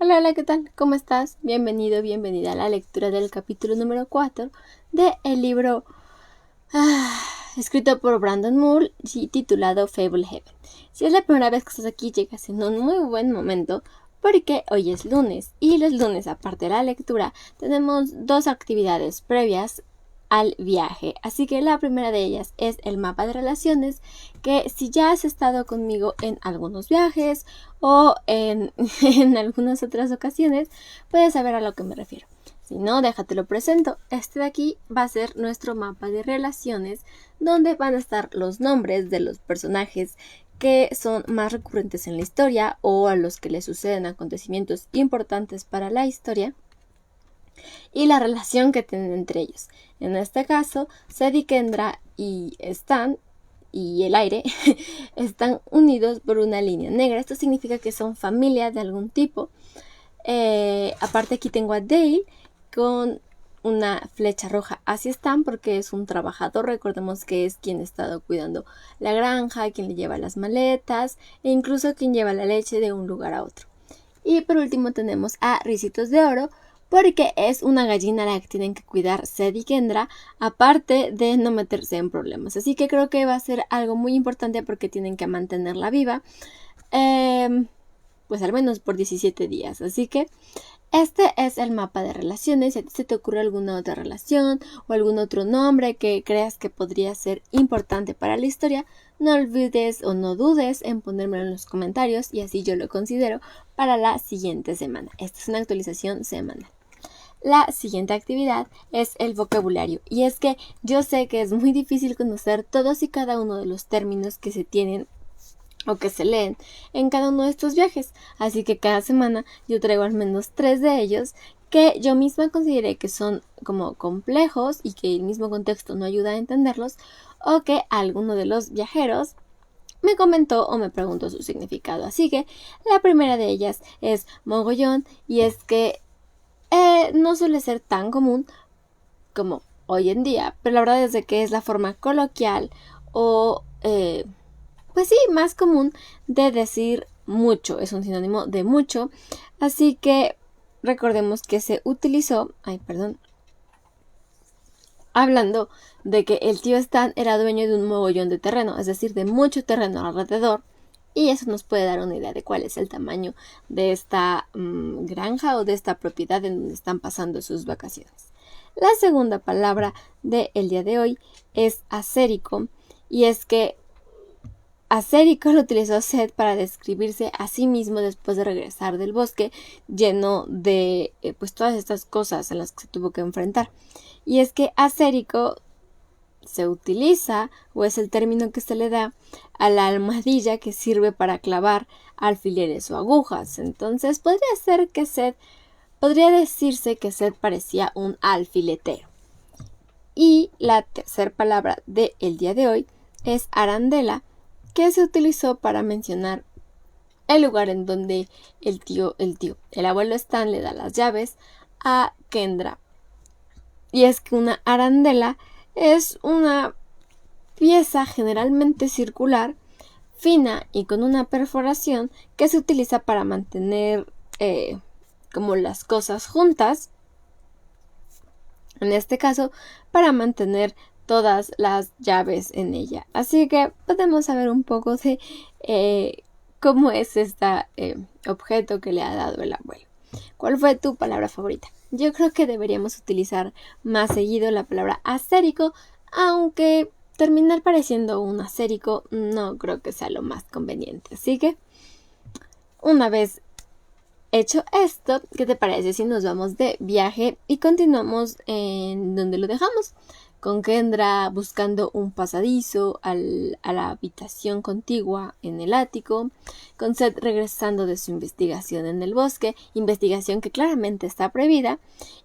Hola, hola, ¿qué tal? ¿Cómo estás? Bienvenido, bienvenida a la lectura del capítulo número 4 de el libro escrito por Brandon Moore y titulado Fable Heaven. Si es la primera vez que estás aquí, llegas en un muy buen momento porque hoy es lunes y los lunes, aparte de la lectura, tenemos dos actividades previas al viaje. Así que la primera de ellas es el mapa de relaciones, que si ya has estado conmigo en algunos viajes o en algunas otras ocasiones, puedes saber a lo que me refiero. Si no, déjate lo presento. Este de aquí va a ser nuestro mapa de relaciones, donde van a estar los nombres de los personajes que son más recurrentes en la historia o a los que le suceden acontecimientos importantes para la historia y la relación que tienen entre ellos. En este caso, Seth, Kendra y Stan y el aire están unidos por una línea negra. Esto significa que son familia de algún tipo. Aparte aquí tengo a Dale con una flecha roja hacia Stan porque es un trabajador. Recordemos que es quien ha estado cuidando la granja, quien le lleva las maletas e incluso quien lleva la leche de un lugar a otro. Y por último tenemos a Ricitos de Oro, porque es una gallina a la que tienen que cuidar Seth y Kendra, aparte de no meterse en problemas. Así que creo que va a ser algo muy importante porque tienen que mantenerla viva, pues al menos por 17 días. Así que este es el mapa de relaciones. Si a ti se te ocurre alguna otra relación o algún otro nombre que creas que podría ser importante para la historia, no olvides o no dudes en ponérmelo en los comentarios y así yo lo considero para la siguiente semana. Esta es una actualización semanal. La siguiente actividad es el vocabulario, y es que yo sé que es muy difícil conocer todos y cada uno de los términos que se tienen o que se leen en cada uno de estos viajes, así que cada semana yo traigo al menos 3 de ellos que yo misma consideré que son como complejos y que el mismo contexto no ayuda a entenderlos, o que alguno de los viajeros me comentó o me preguntó su significado. Así que la primera de ellas es mogollón, y es que no suele ser tan común como hoy en día, pero la verdad es de que es la forma coloquial o pues sí, más común de decir mucho. Es un sinónimo de mucho, así que recordemos que se utilizó, hablando de que el tío Stan era dueño de un mogollón de terreno, es decir, de mucho terreno alrededor, y eso nos puede dar una idea de cuál es el tamaño de esta granja o de esta propiedad en donde están pasando sus vacaciones. La segunda palabra del día de hoy es acérico, y es que acérico lo utilizó Seth para describirse a sí mismo después de regresar del bosque lleno de pues todas estas cosas en las que se tuvo que enfrentar. Y es que acérico se utiliza, o es el término que se le da a la almohadilla que sirve para clavar alfileres o agujas. Entonces podría decirse que Seth parecía un alfiletero. Y la tercera palabra del día de hoy es arandela, que se utilizó para mencionar el lugar en donde el abuelo Stan le da las llaves a Kendra. Y es que una arandela es una pieza generalmente circular, fina y con una perforación que se utiliza para mantener como las cosas juntas. En este caso, para mantener todas las llaves en ella. Así que podemos saber un poco de cómo es este objeto que le ha dado el abuelo. ¿Cuál fue tu palabra favorita? Yo creo que deberíamos utilizar más seguido la palabra acérico, aunque terminar pareciendo un acérico no creo que sea lo más conveniente. Así que, una vez hecho esto, ¿qué te parece si nos vamos de viaje y continuamos en donde lo dejamos? Con Kendra buscando un pasadizo a la habitación contigua en el ático, con Seth regresando de su investigación en el bosque, investigación que claramente está prohibida,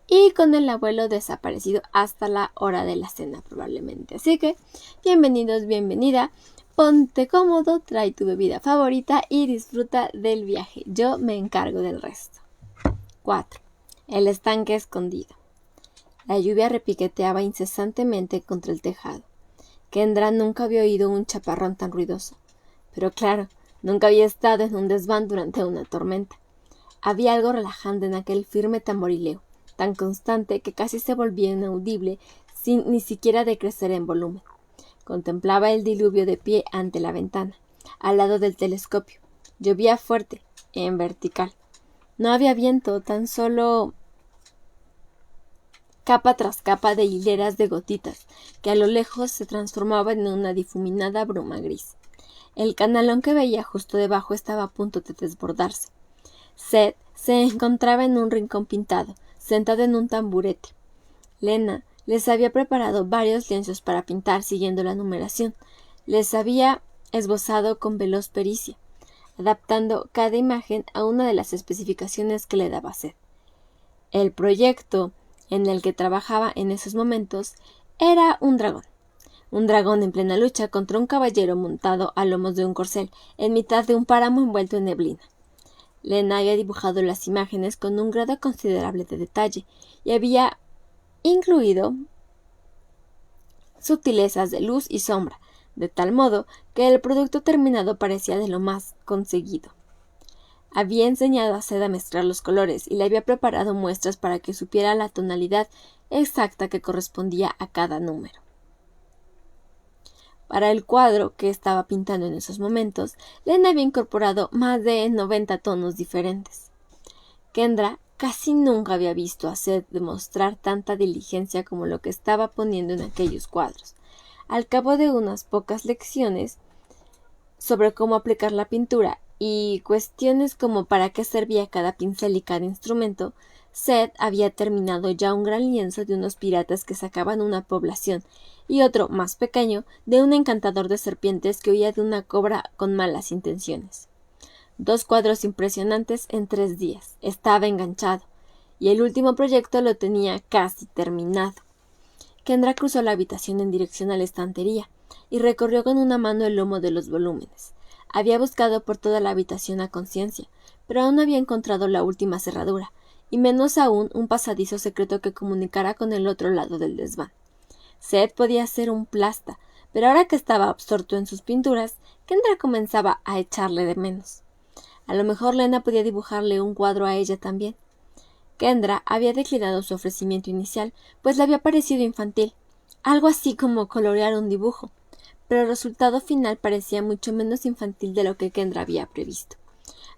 y con el abuelo desaparecido hasta la hora de la cena probablemente. Así que, bienvenidos, bienvenida. Ponte cómodo, trae tu bebida favorita y disfruta del viaje. Yo me encargo del resto. 4. El estanque escondido. La lluvia repiqueteaba incesantemente contra el tejado. Kendra nunca había oído un chaparrón tan ruidoso. Pero claro, nunca había estado en un desván durante una tormenta. Había algo relajante en aquel firme tamborileo, tan constante que casi se volvía inaudible sin ni siquiera decrecer en volumen. Contemplaba el diluvio de pie ante la ventana, al lado del telescopio. Llovía fuerte, en vertical. No había viento, tan solo capa tras capa de hileras de gotitas, que a lo lejos se transformaban en una difuminada bruma gris. El canalón que veía justo debajo estaba a punto de desbordarse. Seth se encontraba en un rincón pintado, sentado en un tamburete. Lena les había preparado varios lienzos para pintar siguiendo la numeración. Les había esbozado con veloz pericia, adaptando cada imagen a una de las especificaciones que le daba Seth. El proyecto en el que trabajaba en esos momentos era un dragón en plena lucha contra un caballero montado a lomos de un corcel en mitad de un páramo envuelto en neblina. Lena había dibujado las imágenes con un grado considerable de detalle y había incluido sutilezas de luz y sombra, de tal modo que el producto terminado parecía de lo más conseguido. Había enseñado a Seth a mezclar los colores y le había preparado muestras para que supiera la tonalidad exacta que correspondía a cada número. Para el cuadro que estaba pintando en esos momentos, Lena había incorporado más de 90 tonos diferentes. Kendra casi nunca había visto a Seth demostrar tanta diligencia como lo que estaba poniendo en aquellos cuadros. Al cabo de unas pocas lecciones sobre cómo aplicar la pintura y cuestiones como para qué servía cada pincel y cada instrumento, Seth había terminado ya un gran lienzo de unos piratas que sacaban una población y otro, más pequeño, de un encantador de serpientes que huía de una cobra con malas intenciones. 2 cuadros impresionantes en 3 días. Estaba enganchado, y el último proyecto lo tenía casi terminado. Kendra cruzó la habitación en dirección a la estantería y recorrió con una mano el lomo de los volúmenes. Había buscado por toda la habitación a conciencia, pero aún no había encontrado la última cerradura, y menos aún un pasadizo secreto que comunicara con el otro lado del desván. Seth podía ser un plasta, pero ahora que estaba absorto en sus pinturas, Kendra comenzaba a echarle de menos. A lo mejor Lena podía dibujarle un cuadro a ella también. Kendra había declinado su ofrecimiento inicial, pues le había parecido infantil, algo así como colorear un dibujo, pero el resultado final parecía mucho menos infantil de lo que Kendra había previsto.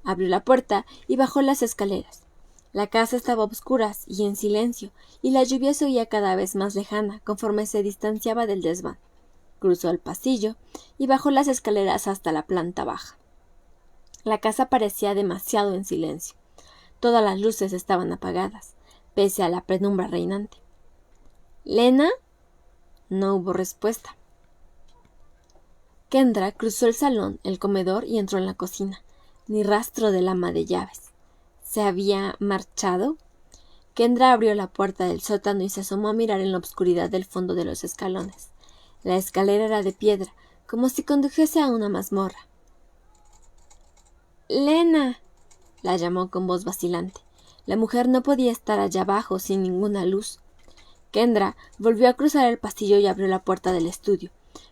Abrió la puerta y bajó las escaleras. La casa estaba a oscuras y en silencio, y la lluvia se oía cada vez más lejana conforme se distanciaba del desván. Cruzó el pasillo y bajó las escaleras hasta la planta baja. La casa parecía demasiado en silencio. Todas las luces estaban apagadas, pese a la penumbra reinante. —¿Lena? No hubo respuesta. Kendra cruzó el salón, el comedor y entró en la cocina. Ni rastro del ama de llaves. ¿Se había marchado? Kendra abrió la puerta del sótano y se asomó a mirar en la oscuridad del fondo de los escalones. La escalera era de piedra, como si condujese a una mazmorra. —¡Lena! —la llamó con voz vacilante. La mujer no podía estar allá abajo sin ninguna luz. Kendra volvió a cruzar el pasillo y abrió la puerta del estudio.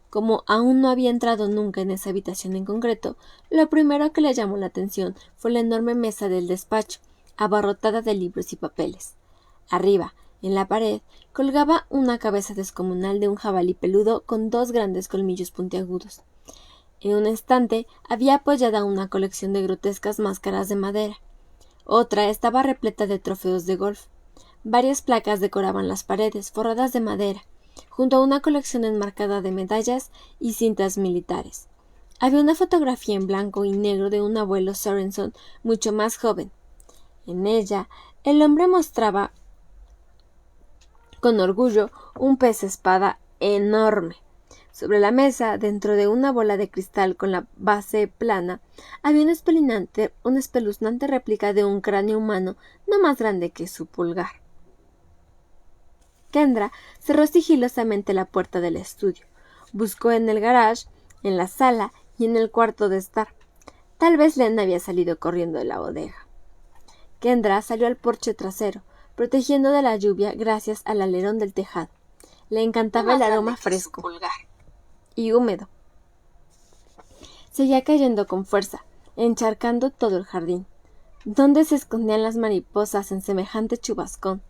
Como aún no había entrado nunca en esa habitación en concreto, lo primero que le llamó la atención fue la enorme mesa del despacho, abarrotada de libros y papeles. Arriba, en la pared, colgaba una cabeza descomunal de un jabalí peludo con 2 grandes colmillos puntiagudos. En un estante había apoyada una colección de grotescas máscaras de madera. Otra estaba repleta de trofeos de golf. Varias placas decoraban las paredes, forradas de madera, junto a una colección enmarcada de medallas y cintas militares. Había una fotografía en blanco y negro de un abuelo Sorenson mucho más joven. En ella, el hombre mostraba con orgullo un pez espada enorme. Sobre la mesa, dentro de una bola de cristal con la base plana, había una espeluznante réplica de un cráneo humano no más grande que su pulgar. Kendra cerró sigilosamente la puerta del estudio. Buscó en el garage, en la sala y en el cuarto de estar. Tal vez Lena había salido corriendo de la bodega. Kendra salió al porche trasero, protegiendo de la lluvia gracias al alerón del tejado. Le encantaba el aroma fresco y húmedo. Seguía cayendo con fuerza, encharcando todo el jardín. ¿Dónde se escondían las mariposas en semejante chubascón?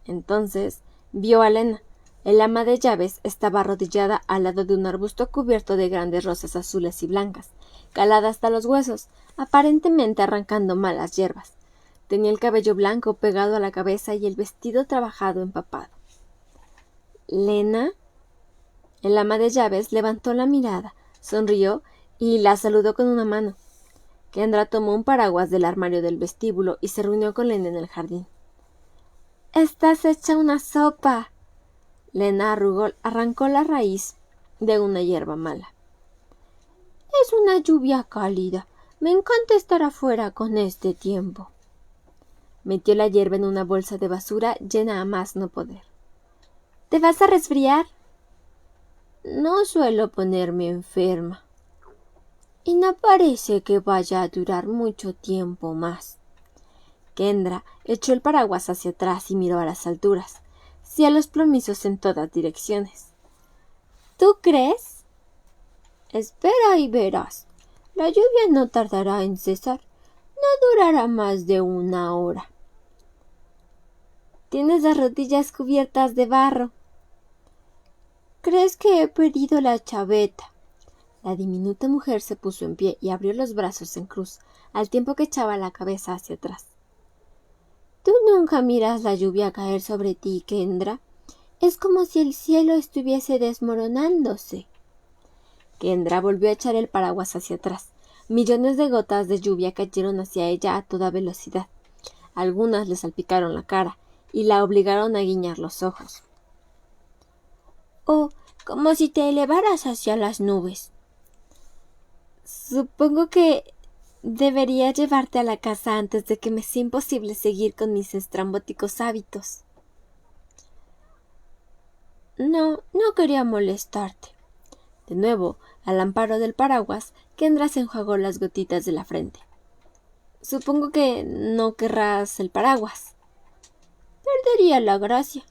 Entonces vio a Lena. El ama de llaves estaba arrodillada al lado de un arbusto cubierto de grandes rosas azules y blancas, calada hasta los huesos, aparentemente arrancando malas hierbas. Tenía el cabello blanco pegado a la cabeza y el vestido trabajado empapado. ¿Lena? El ama de llaves levantó la mirada, sonrió y la saludó con una mano. Kendra tomó un paraguas del armario del vestíbulo y se reunió con Lena en el jardín. —¡Estás hecha una sopa! Lena arrancó la raíz de una hierba mala. —Es una lluvia cálida. Me encanta estar afuera con este tiempo. Metió la hierba en una bolsa de basura llena a más no poder. —¿Te vas a resfriar? —No suelo ponerme enferma. Y no parece que vaya a durar mucho tiempo más. Kendra echó el paraguas hacia atrás y miró a las alturas, cielos plomizos en todas direcciones. —¿Tú crees? —Espera y verás. La lluvia no tardará en cesar. No durará más de 1 hora. Tienes las rodillas cubiertas de barro. ¿Crees que he perdido la chaveta? La diminuta mujer se puso en pie y abrió los brazos en cruz, al tiempo que echaba la cabeza hacia atrás. ¿Tú nunca miras la lluvia caer sobre ti, Kendra? Es como si el cielo estuviese desmoronándose. Kendra volvió a echar el paraguas hacia atrás. Millones de gotas de lluvia cayeron hacia ella a toda velocidad. Algunas le salpicaron la cara y la obligaron a guiñar los ojos. —Oh, como si te elevaras hacia las nubes. Supongo que debería llevarte a la casa antes de que me sea imposible seguir con mis estrambóticos hábitos. No quería molestarte. De nuevo, al amparo del paraguas, Kendra se enjuagó las gotitas de la frente. Supongo que no querrás el paraguas. Perdería la gracia.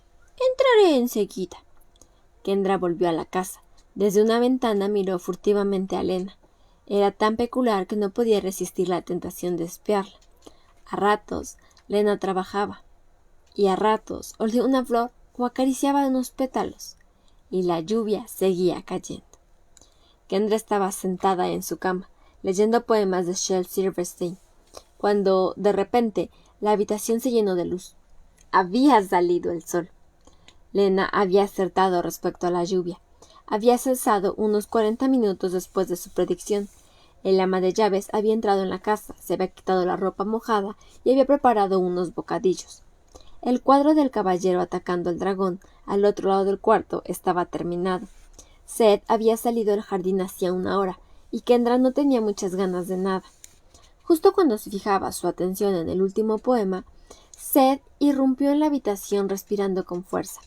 Entraré enseguida. Kendra volvió a la casa. Desde una ventana miró furtivamente a Lena. Era tan peculiar que no podía resistir la tentación de espiarla. A ratos, Lena trabajaba, y a ratos olía una flor o acariciaba unos pétalos, y la lluvia seguía cayendo. Kendra estaba sentada en su cama, leyendo poemas de Shel Silverstein, cuando, de repente, la habitación se llenó de luz. Había salido el sol. Lena había acertado respecto a la lluvia. Había cesado unos 40 minutos después de su predicción. El ama de llaves había entrado en la casa, se había quitado la ropa mojada y había preparado unos bocadillos. El cuadro del caballero atacando al dragón al otro lado del cuarto estaba terminado. Seth había salido del jardín hacía 1 hora y Kendra no tenía muchas ganas de nada. Justo cuando se fijaba su atención en el último poema, Seth irrumpió en la habitación respirando con fuerza.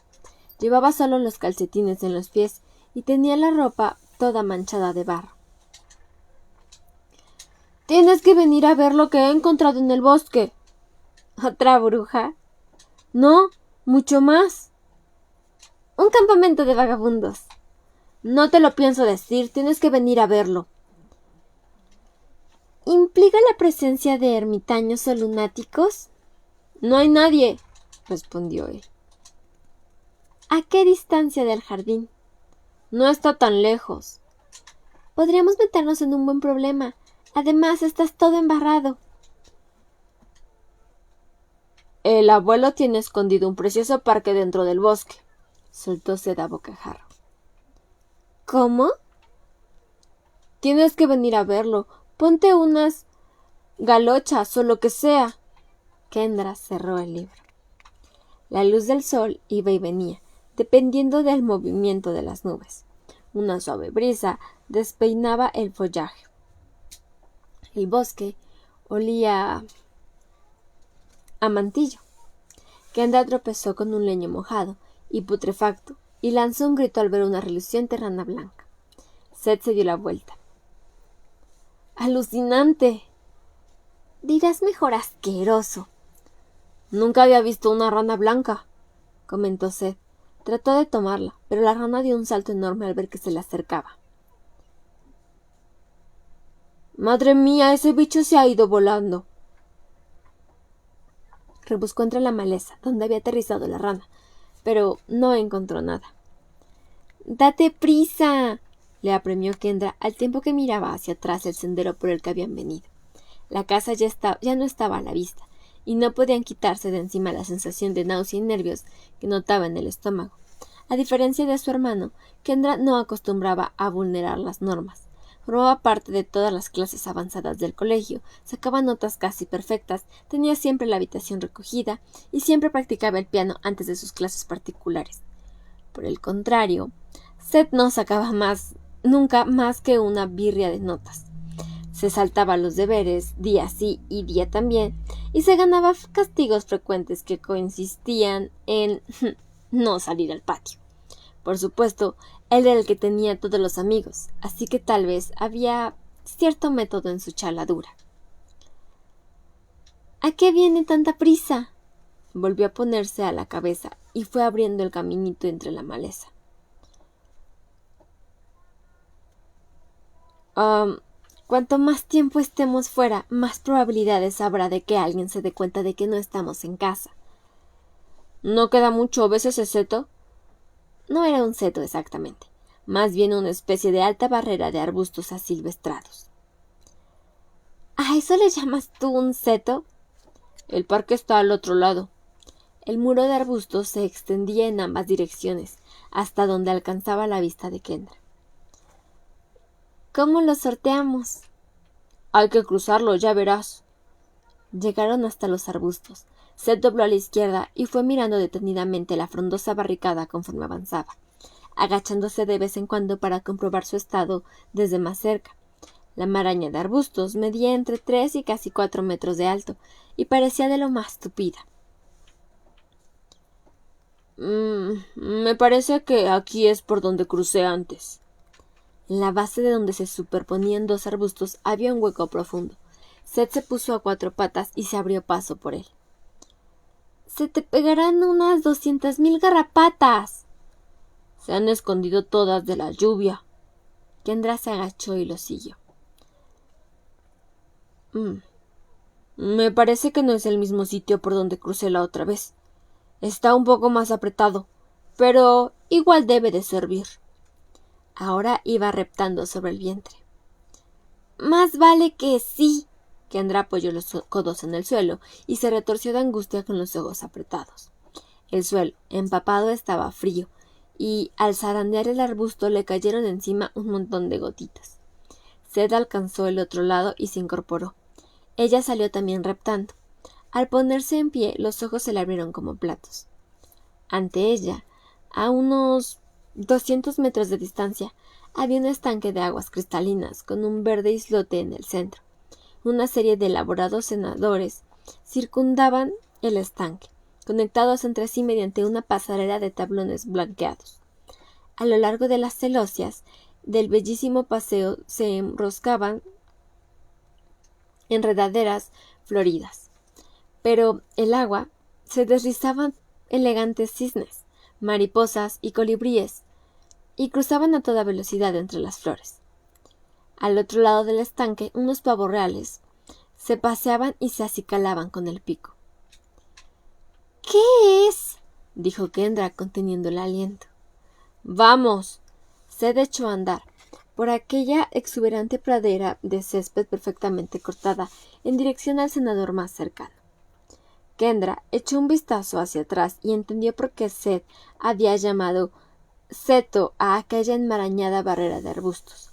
Llevaba solo los calcetines en los pies y tenía la ropa toda manchada de barro. —Tienes que venir a ver lo que he encontrado en el bosque. —¿Otra bruja? —No, mucho más. —Un campamento de vagabundos. —No te lo pienso decir, tienes que venir a verlo. —¿Implica la presencia de ermitaños o lunáticos? —No hay nadie —respondió él. —¿A qué distancia del jardín? —No está tan lejos. —Podríamos meternos en un buen problema. Además, estás todo embarrado. —El abuelo tiene escondido un precioso parque dentro del bosque —soltó Seth a bocajarro. —¿Cómo? —Tienes que venir a verlo. Ponte unas galochas o lo que sea. Kendra cerró el libro. La luz del sol iba y venía, dependiendo del movimiento de las nubes. Una suave brisa despeinaba el follaje. El bosque olía a mantillo. Kendra tropezó con un leño mojado y putrefacto y lanzó un grito al ver una reluciente rana blanca. Seth se dio la vuelta. ¡Alucinante! Dirás mejor asqueroso. Nunca había visto una rana blanca, comentó Seth. Trató de tomarla, pero la rana dio un salto enorme al ver que se le acercaba. ¡Madre mía! Ese bicho se ha ido volando. Rebuscó entre la maleza donde había aterrizado la rana, pero no encontró nada. —¡Date prisa! —le apremió Kendra al tiempo que miraba hacia atrás el sendero por el que habían venido. La casa ya no estaba a la vista, y no podían quitarse de encima la sensación de náusea y nervios que notaba en el estómago. A diferencia de su hermano, Kendra no acostumbraba a vulnerar las normas. Formaba parte de todas las clases avanzadas del colegio, sacaba notas casi perfectas, tenía siempre la habitación recogida y siempre practicaba el piano antes de sus clases particulares. Por el contrario, Seth no sacaba nunca más que una birria de notas. Se saltaba los deberes, día sí y día también, y se ganaba castigos frecuentes que consistían en no salir al patio. Por supuesto, él era el que tenía todos los amigos, así que tal vez había cierto método en su charladura. —¿A qué viene tanta prisa? Volvió a ponerse a la cabeza y fue abriendo el caminito entre la maleza. Cuanto más tiempo estemos fuera, más probabilidades habrá de que alguien se dé cuenta de que no estamos en casa. —¿No queda mucho? ¿Ves ese seto? No era un seto exactamente, más bien una especie de alta barrera de arbustos asilvestrados. —¿A eso le llamas tú un seto? El parque está al otro lado. El muro de arbustos se extendía en ambas direcciones, hasta donde alcanzaba la vista de Kendra. —¿Cómo lo sorteamos? Hay que cruzarlo, ya verás. Llegaron hasta los arbustos. Seth dobló a la izquierda y fue mirando detenidamente la frondosa barricada conforme avanzaba, agachándose de vez en cuando para comprobar su estado desde más cerca. La maraña de arbustos medía entre 3 y casi 4 metros de alto y parecía de lo más tupida. Me parece que aquí es por donde crucé antes. En la base de donde se superponían dos arbustos había un hueco profundo. Seth se puso a 4 patas y se abrió paso por él. —¡Se te pegarán unas 200,000 garrapatas! Se han escondido todas de la lluvia. Kendra se agachó y lo siguió. Me parece que no es el mismo sitio por donde crucé la otra vez. Está un poco más apretado, pero igual debe de servir. Ahora iba reptando sobre el vientre. —Más vale que sí. Kendra apoyó los codos en el suelo y se retorció de angustia con los ojos apretados. El suelo, empapado, estaba frío, y al zarandear el arbusto le cayeron encima un montón de gotitas. Seth alcanzó el otro lado y se incorporó. Ella salió también reptando. Al ponerse en pie, los ojos se le abrieron como platos. Ante ella, a unos 200 metros de distancia, había un estanque de aguas cristalinas con un verde islote en el centro. Una serie de elaborados cenadores circundaban el estanque, conectados entre sí mediante una pasarela de tablones blanqueados. A lo largo de las celosías del bellísimo paseo se enroscaban enredaderas floridas, pero el agua se deslizaban elegantes cisnes, mariposas y colibríes, y cruzaban a toda velocidad entre las flores. Al otro lado del estanque, unos pavos reales se paseaban y se acicalaban con el pico. —¿Qué es? —dijo Kendra, conteniendo el aliento. —¡Vamos! Seth echó a andar por aquella exuberante pradera de césped perfectamente cortada en dirección al cenador más cercano. Kendra echó un vistazo hacia atrás y entendió por qué Seth había llamado seto a aquella enmarañada barrera de arbustos.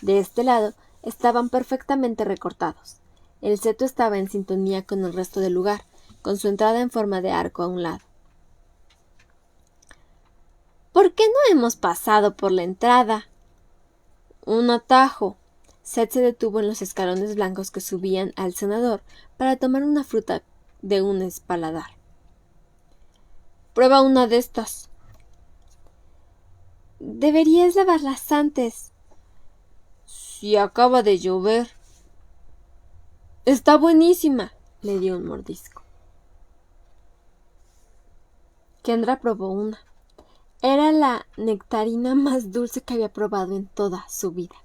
De este lado estaban perfectamente recortados. El seto estaba en sintonía con el resto del lugar, con su entrada en forma de arco a un lado. —¿Por qué no hemos pasado por la entrada? —Un atajo. Seth se detuvo en los escalones blancos que subían al cenador para tomar una fruta de un espaladar. —Prueba una de estas. —Deberías lavarlas antes. —Si acaba de llover. —Está buenísima. Le dio un mordisco. Kendra probó una. Era la nectarina más dulce que había probado en toda su vida.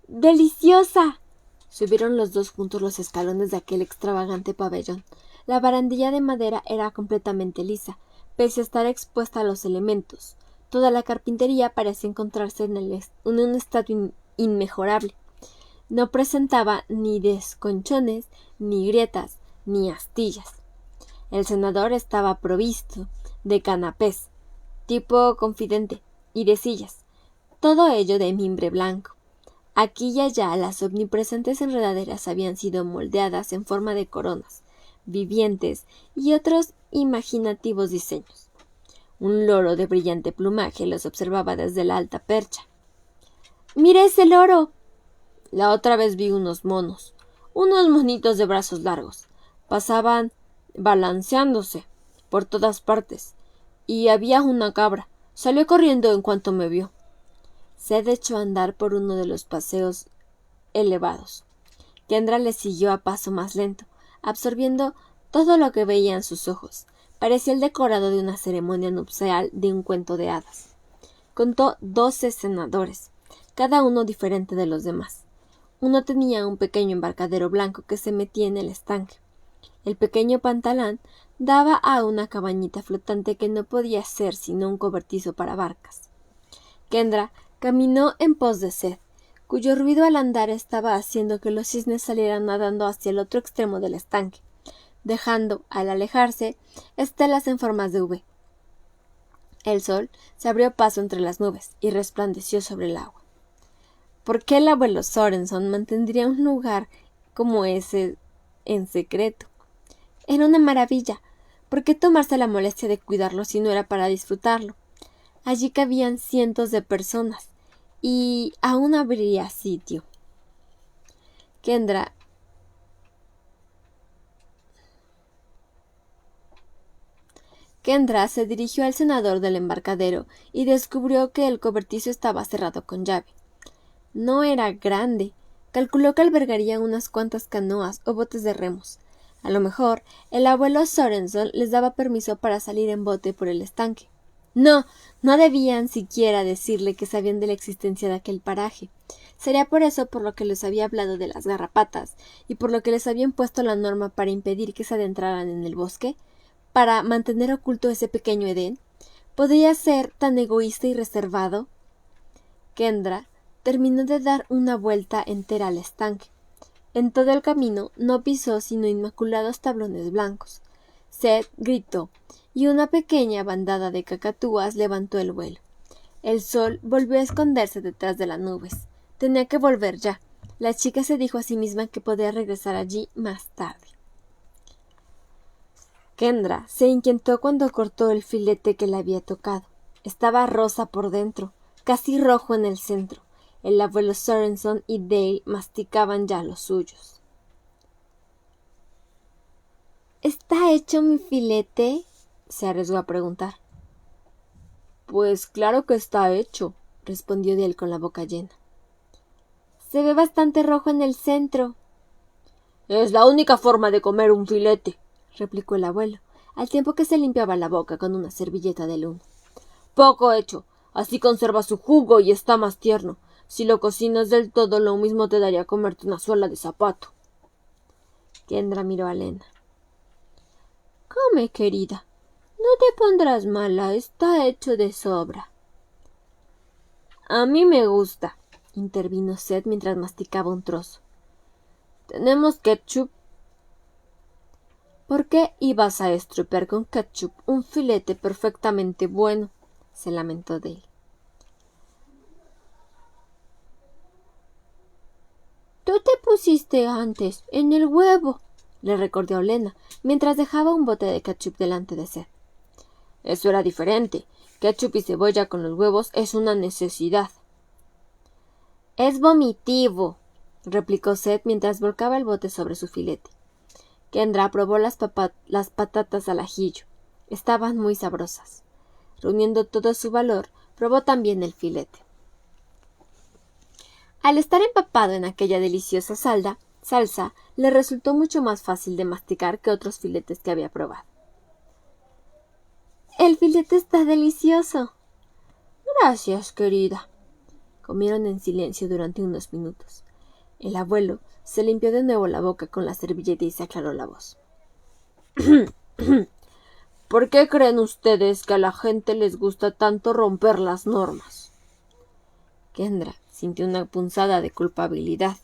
¡Deliciosa! Subieron los dos juntos los escalones de aquel extravagante pabellón, La barandilla de madera era completamente lisa, pese a estar expuesta a los elementos. Toda la carpintería parecía encontrarse en un estado inmejorable. No presentaba ni desconchones, ni grietas, ni astillas. El cenador estaba provisto de canapés, tipo confidente, y de sillas, todo ello de mimbre blanco. Aquí y allá las omnipresentes enredaderas habían sido moldeadas en forma de coronas, vivientes y otros imaginativos diseños. Un loro de brillante plumaje los observaba desde la alta percha. —¡Mire ese loro! La otra vez vi unos monitos de brazos largos. Pasaban balanceándose por todas partes. Y había una cabra. Salió corriendo en cuanto me vio. Seth echó a andar por uno de los paseos elevados. Kendra le siguió a paso más lento, absorbiendo todo lo que veían sus ojos. Parecía el decorado de una ceremonia nupcial de un cuento de hadas. Contó 12 senadores, cada uno diferente de los demás. Uno tenía un pequeño embarcadero blanco que se metía en el estanque. El pequeño pantalón daba a una cabañita flotante que no podía ser sino un cobertizo para barcas. Kendra caminó en pos de Seth, cuyo ruido al andar estaba haciendo que los cisnes salieran nadando hacia el otro extremo del estanque, dejando, al alejarse, estelas en formas de V. El sol se abrió paso entre las nubes y resplandeció sobre el agua. ¿Por qué el abuelo Sorenson mantendría un lugar como ese en secreto? Era una maravilla. ¿Por qué tomarse la molestia de cuidarlo si no era para disfrutarlo? Allí cabían cientos de personas, y aún habría sitio. Kendra se dirigió al cenador del embarcadero y descubrió que el cobertizo estaba cerrado con llave. No era grande. Calculó que albergaría unas cuantas canoas o botes de remos. A lo mejor el abuelo Sorenson les daba permiso para salir en bote por el estanque. No debían siquiera decirle que sabían de la existencia de aquel paraje. Sería por eso por lo que les había hablado de las garrapatas y por lo que les habían puesto la norma para impedir que se adentraran en el bosque, para mantener oculto ese pequeño Edén. ¿Podría ser tan egoísta y reservado? Kendra terminó de dar una vuelta entera al estanque. En todo el camino no pisó sino inmaculados tablones blancos. Seth gritó, y una pequeña bandada de cacatúas levantó el vuelo. El sol volvió a esconderse detrás de las nubes. Tenía que volver ya. La chica se dijo a sí misma que podía regresar allí más tarde. Kendra se inquietó cuando cortó el filete que le había tocado. Estaba rosa por dentro, casi rojo en el centro. El abuelo Sorenson y Dale masticaban ya los suyos. —¿Está hecho mi filete? —se arriesgó a preguntar. —Pues claro que está hecho —respondió Dale con la boca llena. —Se ve bastante rojo en el centro. —Es la única forma de comer un filete —replicó el abuelo, al tiempo que se limpiaba la boca con una servilleta de luna. —Poco hecho. Así conserva su jugo y está más tierno. Si lo cocinas del todo, lo mismo te daría comerte una suela de zapato. Kendra miró a Lena. —Come, querida. No te pondrás mala. Está hecho de sobra. —A mí me gusta —intervino Seth mientras masticaba un trozo. —¿Tenemos ketchup? —¿Por qué ibas a estropear con ketchup un filete perfectamente bueno? —se lamentó Dale. —Tú te pusiste antes, en el huevo —le recordó Lena, mientras dejaba un bote de ketchup delante de Seth. —Eso era diferente. Ketchup y cebolla con los huevos es una necesidad. —Es vomitivo —replicó Seth mientras volcaba el bote sobre su filete. Kendra probó las patatas al ajillo. Estaban muy sabrosas. Reuniendo todo su valor, probó también el filete. Al estar empapado en aquella deliciosa salsa, le resultó mucho más fácil de masticar que otros filetes que había probado. —El filete está delicioso. —Gracias, querida. Comieron en silencio durante unos minutos. El abuelo se limpió de nuevo la boca con la servilleta y se aclaró la voz. ¿Por qué creen ustedes que a la gente les gusta tanto romper las normas? Kendra sintió una punzada de culpabilidad.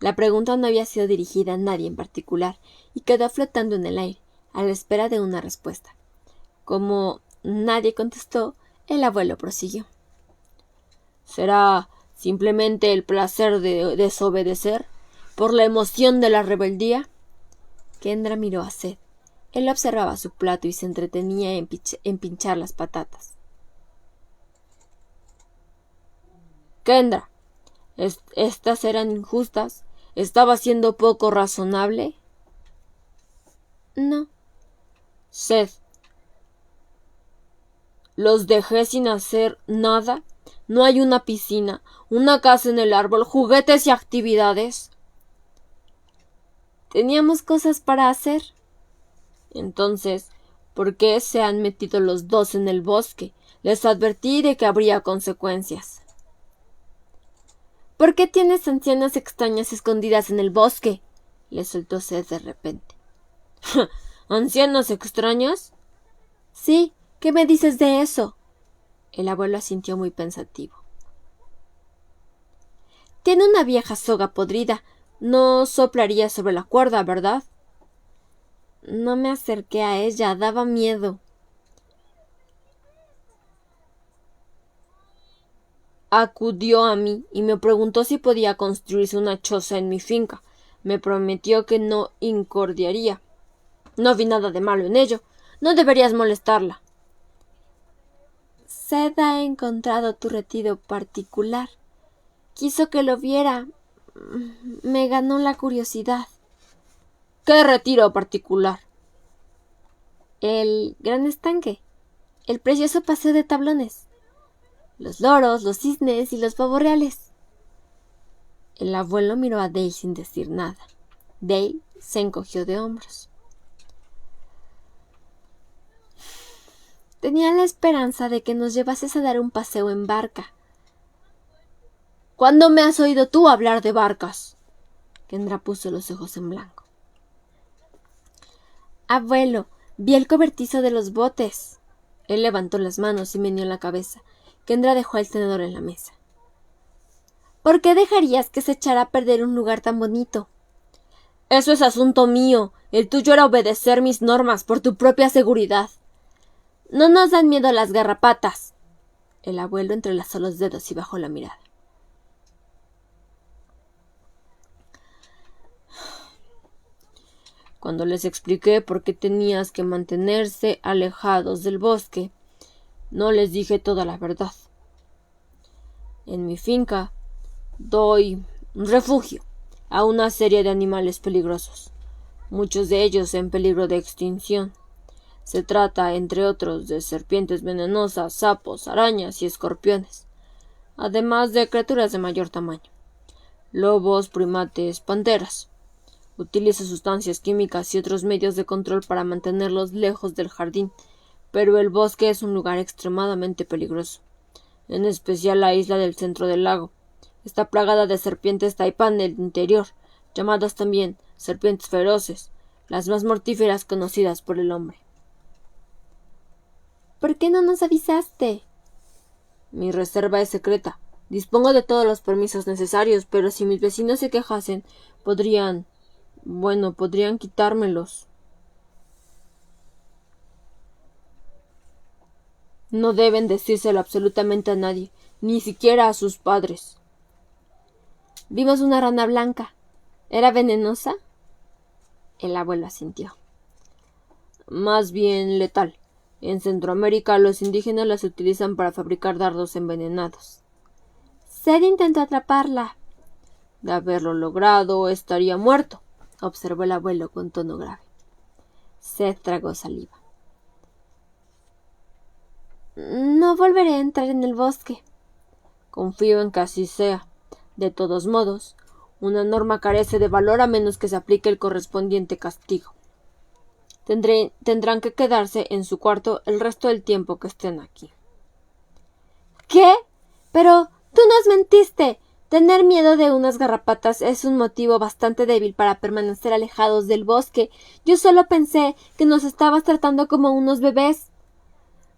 La pregunta no había sido dirigida a nadie en particular y quedó flotando en el aire, a la espera de una respuesta. Como nadie contestó, el abuelo prosiguió. ¿Será simplemente el placer de desobedecer? ¿Por la emoción de la rebeldía? Kendra miró a Seth. Él observaba su plato y se entretenía en pinchar las patatas. Kendra, ¿estas eran injustas? ¿Estaba siendo poco razonable? No. Seth, ¿los dejé sin hacer nada? ¿No hay una piscina, una casa en el árbol, juguetes y actividades? Teníamos cosas para hacer. Entonces, ¿por qué se han metido los dos en el bosque? Les advertí de que habría consecuencias. ¿Por qué tienes ancianas extrañas escondidas en el bosque? Le soltó Seth de repente. ¿Ancianas extrañas? Sí, ¿qué me dices de eso? El abuelo asintió muy pensativo. Tiene una vieja soga podrida. No soplaría sobre la cuerda, ¿verdad? No me acerqué a ella, daba miedo. Acudió a mí y me preguntó si podía construirse una choza en mi finca. Me prometió que no incordiaría. No vi nada de malo en ello. No deberías molestarla. Seth ha encontrado tu retiro particular. Quiso que lo viera. Me ganó la curiosidad. ¿Qué retiro particular? El gran estanque. El precioso paseo de tablones. Los loros, los cisnes y los pavos reales. El abuelo miró a Dale sin decir nada. Dale se encogió de hombros. Tenía la esperanza de que nos llevases a dar un paseo en barca. ¿Cuándo me has oído tú hablar de barcas? Kendra puso los ojos en blanco. Abuelo, vi el cobertizo de los botes. Él levantó las manos y meneó la cabeza. Kendra dejó el tenedor en la mesa. ¿Por qué dejarías que se echara a perder un lugar tan bonito? Eso es asunto mío. El tuyo era obedecer mis normas por tu propia seguridad. No nos dan miedo las garrapatas. El abuelo entrelazó los dedos y bajó la mirada. Cuando les expliqué por qué tenías que mantenerse alejados del bosque, no les dije toda la verdad. En mi finca doy refugio a una serie de animales peligrosos, muchos de ellos en peligro de extinción. Se trata, entre otros, de serpientes venenosas, sapos, arañas y escorpiones, además de criaturas de mayor tamaño, lobos, primates, panteras. Utiliza sustancias químicas y otros medios de control para mantenerlos lejos del jardín, pero el bosque es un lugar extremadamente peligroso, en especial la isla del centro del lago. Está plagada de serpientes taipán del interior, llamadas también serpientes feroces, las más mortíferas conocidas por el hombre. ¿Por qué no nos avisaste? Mi reserva es secreta. Dispongo de todos los permisos necesarios, pero si mis vecinos se quejasen, podrían quitármelos. No deben decírselo absolutamente a nadie, ni siquiera a sus padres. Vimos una rana blanca. ¿Era venenosa? El abuelo asintió. Más bien letal. En Centroamérica los indígenas las utilizan para fabricar dardos envenenados. Seth intentó atraparla. De haberlo logrado, estaría muerto, observó el abuelo con tono grave. Seth tragó saliva. No volveré a entrar en el bosque. Confío en que así sea. De todos modos, una norma carece de valor a menos que se aplique el correspondiente castigo. Tendrán que quedarse en su cuarto el resto del tiempo que estén aquí. ¿Qué? Pero tú nos mentiste. Tener miedo de unas garrapatas es un motivo bastante débil para permanecer alejados del bosque. Yo solo pensé que nos estabas tratando como unos bebés.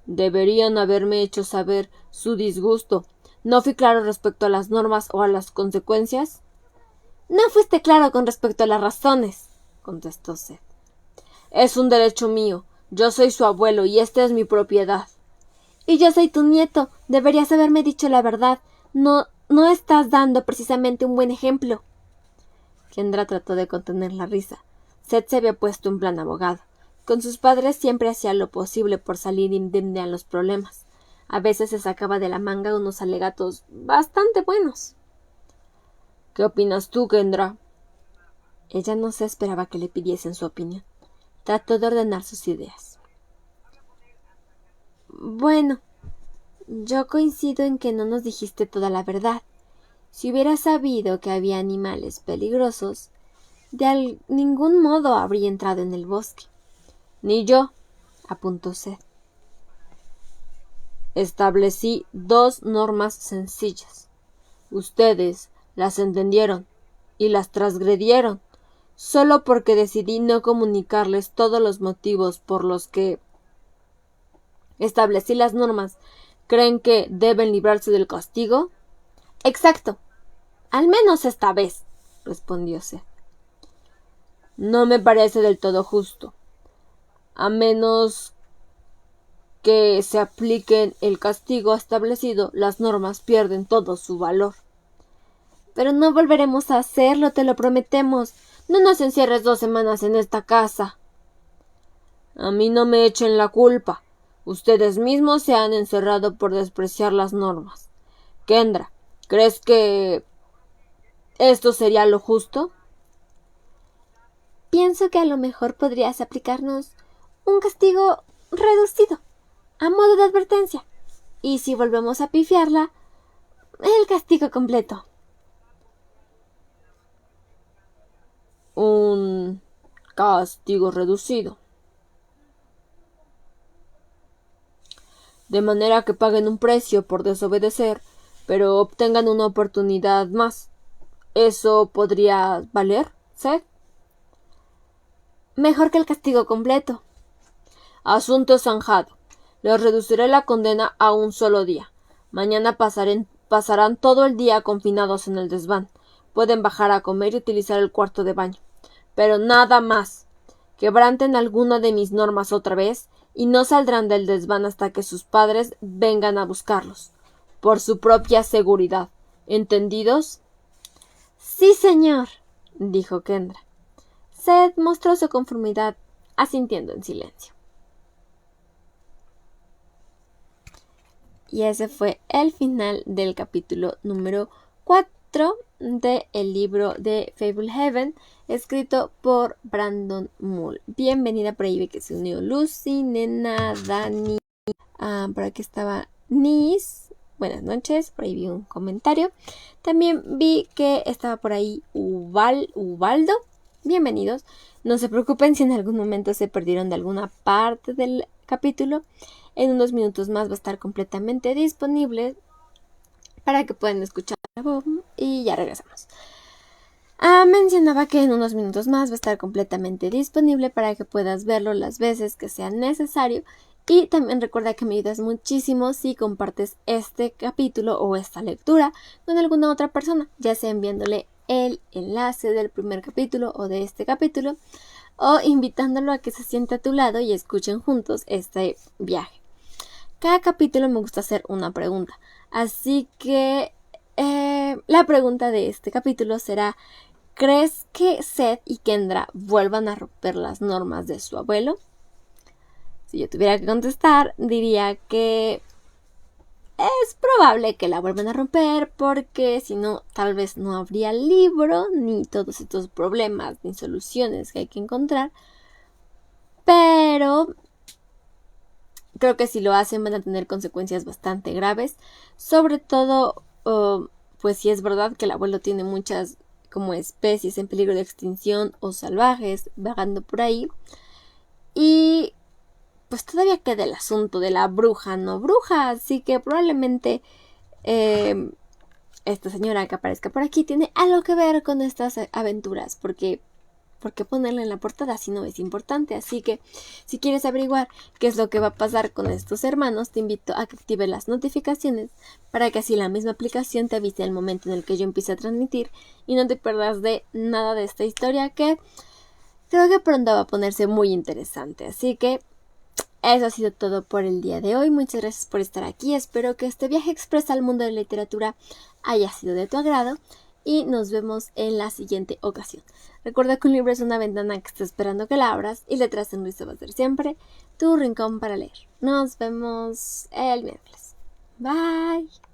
Deberían haberme hecho saber su disgusto. ¿No fui claro respecto a las normas o a las consecuencias? No fuiste claro con respecto a las razones, contestó Seth. Es un derecho mío. Yo soy su abuelo y esta es mi propiedad. Y yo soy tu nieto. Deberías haberme dicho la verdad. No estás dando precisamente un buen ejemplo. Kendra trató de contener la risa. Seth se había puesto en plan abogado. Con sus padres siempre hacía lo posible por salir indemne a los problemas. A veces se sacaba de la manga unos alegatos bastante buenos. ¿Qué opinas tú, Kendra? Ella no se esperaba que le pidiesen su opinión. Trató de ordenar sus ideas. Bueno, yo coincido en que no nos dijiste toda la verdad. Si hubiera sabido que había animales peligrosos, de ningún modo habría entrado en el bosque. Ni yo, apuntó Seth. Establecí 2 normas sencillas. Ustedes las entendieron y las transgredieron, solo porque decidí no comunicarles todos los motivos por los que establecí las normas. ¿Creen que deben librarse del castigo? Exacto. Al menos esta vez, respondió Seth. No me parece del todo justo. A menos que se apliquen el castigo establecido, las normas pierden todo su valor. Pero no volveremos a hacerlo, te lo prometemos. No nos encierres 2 semanas en esta casa. A mí no me echen la culpa. Ustedes mismos se han encerrado por despreciar las normas. Kendra, ¿crees que esto sería lo justo? Pienso que a lo mejor podrías aplicarnos un castigo reducido, a modo de advertencia. Y si volvemos a pifiarla, el castigo completo. Un castigo reducido. De manera que paguen un precio por desobedecer, pero obtengan una oportunidad más. ¿Eso podría valer, Seth? Mejor que el castigo completo. Asunto zanjado. Les reduciré la condena a un solo día. Mañana pasarán todo el día confinados en el desván. Pueden bajar a comer y utilizar el cuarto de baño. Pero nada más. Quebranten alguna de mis normas otra vez y no saldrán del desván hasta que sus padres vengan a buscarlos. Por su propia seguridad. ¿Entendidos? Sí, señor, dijo Kendra. Seth mostró su conformidad, asintiendo en silencio. Y ese fue el final del capítulo número 4 del libro de Fablehaven, escrito por Brandon Mull. Bienvenida, por ahí ve que se unió Lucy, Nena, Dani, por aquí estaba Nis. Buenas noches, por ahí vi un comentario. También vi que estaba por ahí Ubaldo. Bienvenidos. No se preocupen si en algún momento se perdieron de alguna parte del capítulo. En unos minutos más va a estar completamente disponible para que puedan escuchar la voz y ya regresamos. Mencionaba que en unos minutos más va a estar completamente disponible para que puedas verlo las veces que sea necesario. Y también recuerda que me ayudas muchísimo si compartes este capítulo o esta lectura con alguna otra persona, ya sea enviándole el enlace del primer capítulo o de este capítulo, o invitándolo a que se siente a tu lado y escuchen juntos este viaje. Cada capítulo me gusta hacer una pregunta, así que la pregunta de este capítulo será: ¿crees que Seth y Kendra vuelvan a romper las normas de su abuelo? Si yo tuviera que contestar, diría que es probable que la vuelvan a romper, porque si no, tal vez no habría libro, ni todos estos problemas, ni soluciones que hay que encontrar. Pero creo que si lo hacen van a tener consecuencias bastante graves, sobre todo, pues si es verdad que el abuelo tiene muchas como especies en peligro de extinción o salvajes vagando por ahí. Y pues todavía queda el asunto de la bruja no bruja, así que probablemente esta señora que aparezca por aquí tiene algo que ver con estas aventuras, porque ponerla en la portada si no es importante. Así que si quieres averiguar qué es lo que va a pasar con estos hermanos, te invito a que actives las notificaciones para que así la misma aplicación te avise el momento en el que yo empiece a transmitir y no te pierdas de nada de esta historia, que creo que pronto va a ponerse muy interesante. Así que eso ha sido todo por el día de hoy. Muchas gracias por estar aquí. Espero que este viaje express al mundo de la literatura haya sido de tu agrado y nos vemos en la siguiente ocasión. Recuerda que un libro es una ventana que está esperando que la abras y detrás de un listo va a ser siempre tu rincón para leer. Nos vemos el miércoles. Bye.